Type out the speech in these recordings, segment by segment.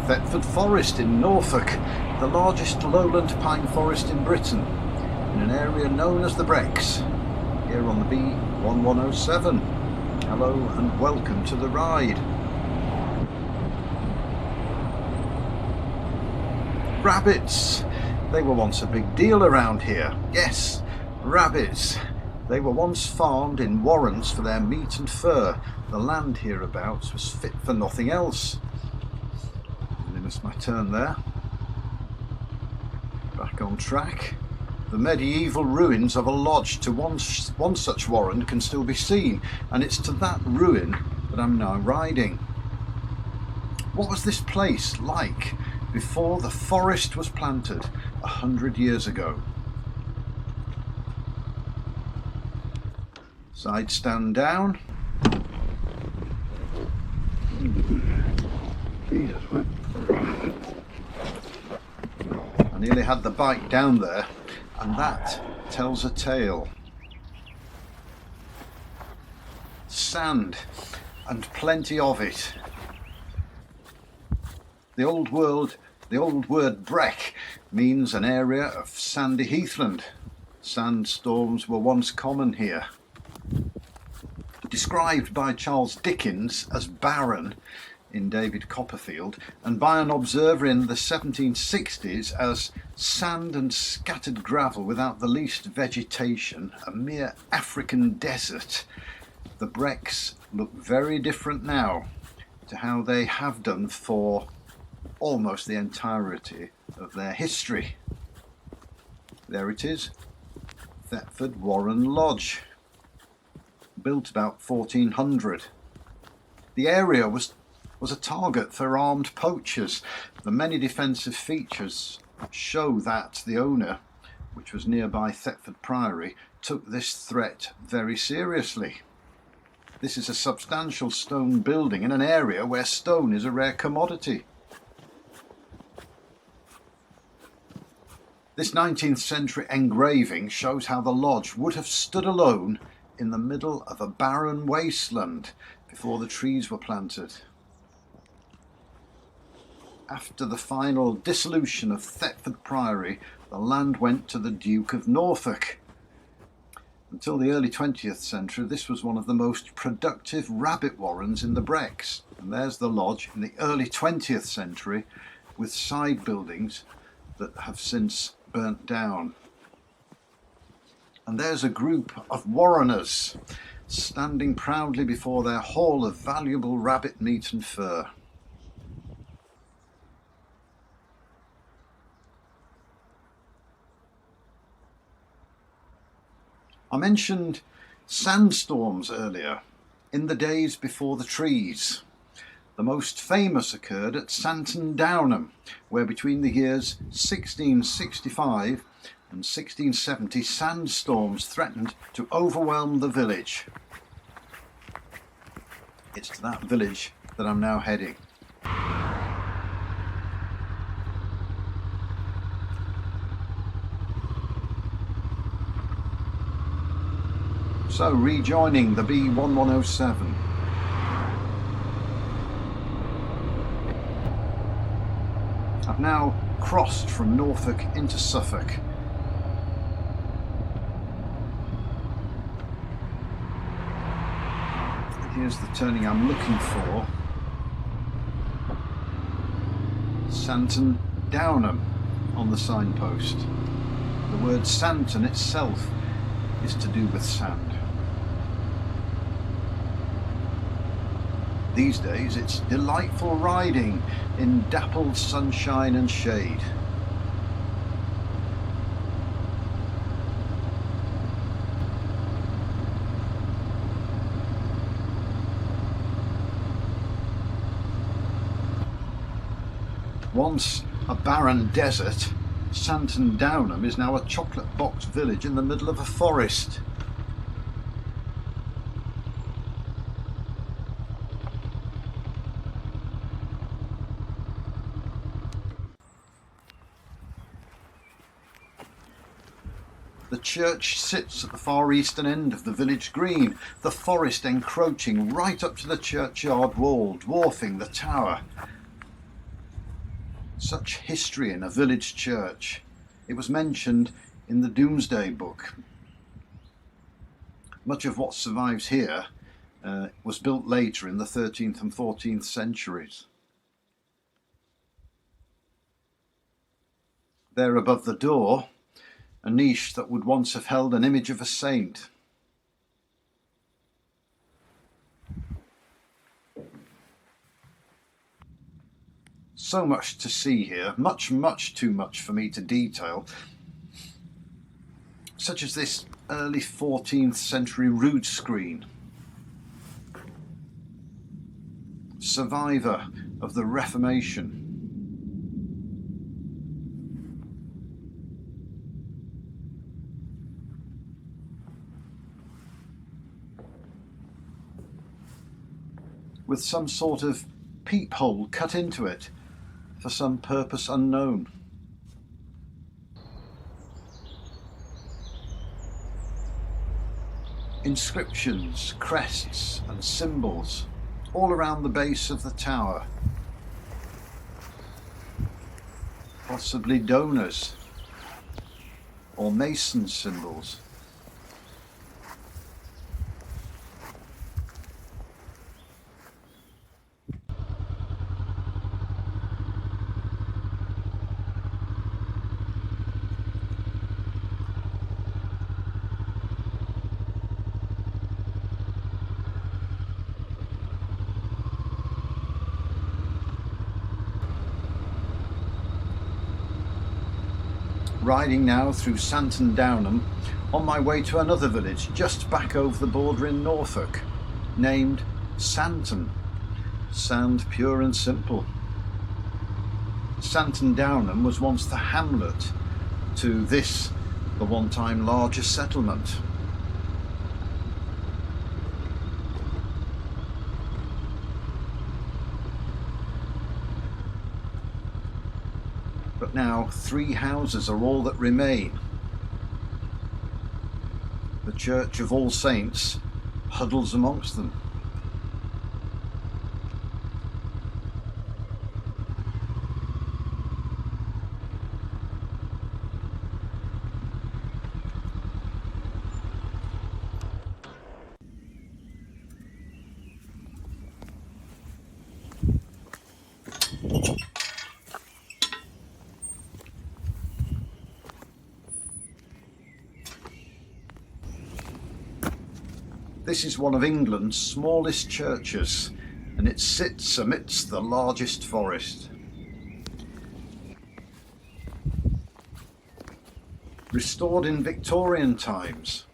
Thetford Forest in Norfolk, the largest lowland pine forest in Britain, in an area known as the Brecks, here on the B1107. Hello and welcome to the ride. Rabbits! They were once a big deal around here. Yes, rabbits. They were once farmed in warrens for their meat and fur. The land hereabouts was fit for nothing else. I missed my turn there. Back on track. The medieval ruins of a lodge to one such warren can still be seen, and it's to that ruin that I'm now riding. What was this place like before the forest was planted 100 years ago? Side stand down. I nearly had the bike down there, and that tells a tale. Sand, and plenty of it. The old word Breck means an area of sandy heathland. Sandstorms were once common here. Described by Charles Dickens as barren in David Copperfield, and by an observer in the 1760s as sand and scattered gravel without the least vegetation, a mere African desert, the Brecks look very different now to how they have done for almost the entirety of their history. There it is, Thetford Warren Lodge, built about 1400. The area was a target for armed poachers. The many defensive features show that the owner, which was nearby Thetford Priory, took this threat very seriously. This is a substantial stone building in an area where stone is a rare commodity. This 19th century engraving shows how the lodge would have stood alone in the middle of a barren wasteland before the trees were planted. After the final dissolution of Thetford Priory, the land went to the Duke of Norfolk. Until the early 20th century, this was one of the most productive rabbit warrens in the Brecks. And there's the lodge in the early 20th century with side buildings that have since burnt down. And there's a group of warreners standing proudly before their haul of valuable rabbit meat and fur. I mentioned sandstorms earlier, in the days before the trees. The most famous occurred at Santon Downham, where between the years 1665 and 1670 sandstorms threatened to overwhelm the village. It's to that village that I'm now heading. So, rejoining the B1107. I've now crossed from Norfolk into Suffolk. Here's the turning I'm looking for. Santon Downham on the signpost. The word Santon itself is to do with sand. These days it's delightful riding in dappled sunshine and shade. Once a barren desert, Santon Downham is now a chocolate box village in the middle of a forest. The church sits at the far eastern end of the village green, the forest encroaching right up to the churchyard wall, dwarfing the tower. Such history in a village church. It was mentioned in the Domesday Book. Much of what survives here was built later in the 13th and 14th centuries. There above the door, a niche that would once have held an image of a saint. So much to see here, much too much for me to detail, such as this early 14th century rood screen. Survivor of the Reformation. With some sort of peephole cut into it for some purpose unknown. Inscriptions, crests and symbols all around the base of the tower. Possibly donors or mason symbols. Riding now through Santon Downham on my way to another village just back over the border in Norfolk, named Santon. Sound pure and simple. Santon Downham was once the hamlet to this, the one-time largest settlement. But now 3 houses are all that remain. The Church of All Saints huddles amongst them. This is one of England's smallest churches, and it sits amidst the largest forest. Restored in Victorian times.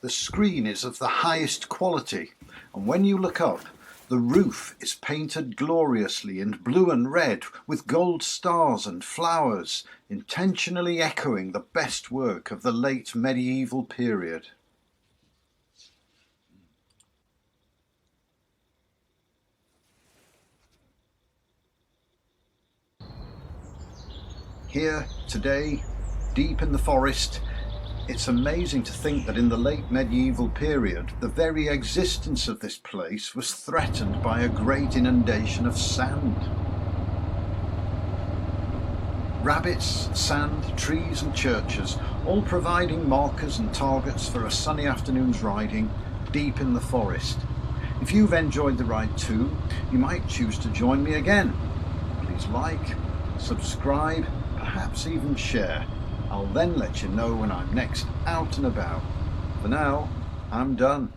The screen is of the highest quality, and when you look up, the roof is painted gloriously in blue and red with gold stars and flowers, intentionally echoing the best work of the late medieval period. Here, today, deep in the forest, it's amazing to think that in the late medieval period, the very existence of this place was threatened by a great inundation of sand. Rabbits, sand, trees and churches, all providing markers and targets for a sunny afternoon's riding deep in the forest. If you've enjoyed the ride too, you might choose to join me again. Please like, subscribe, perhaps even share. I'll then let you know when I'm next out and about. For now, I'm done.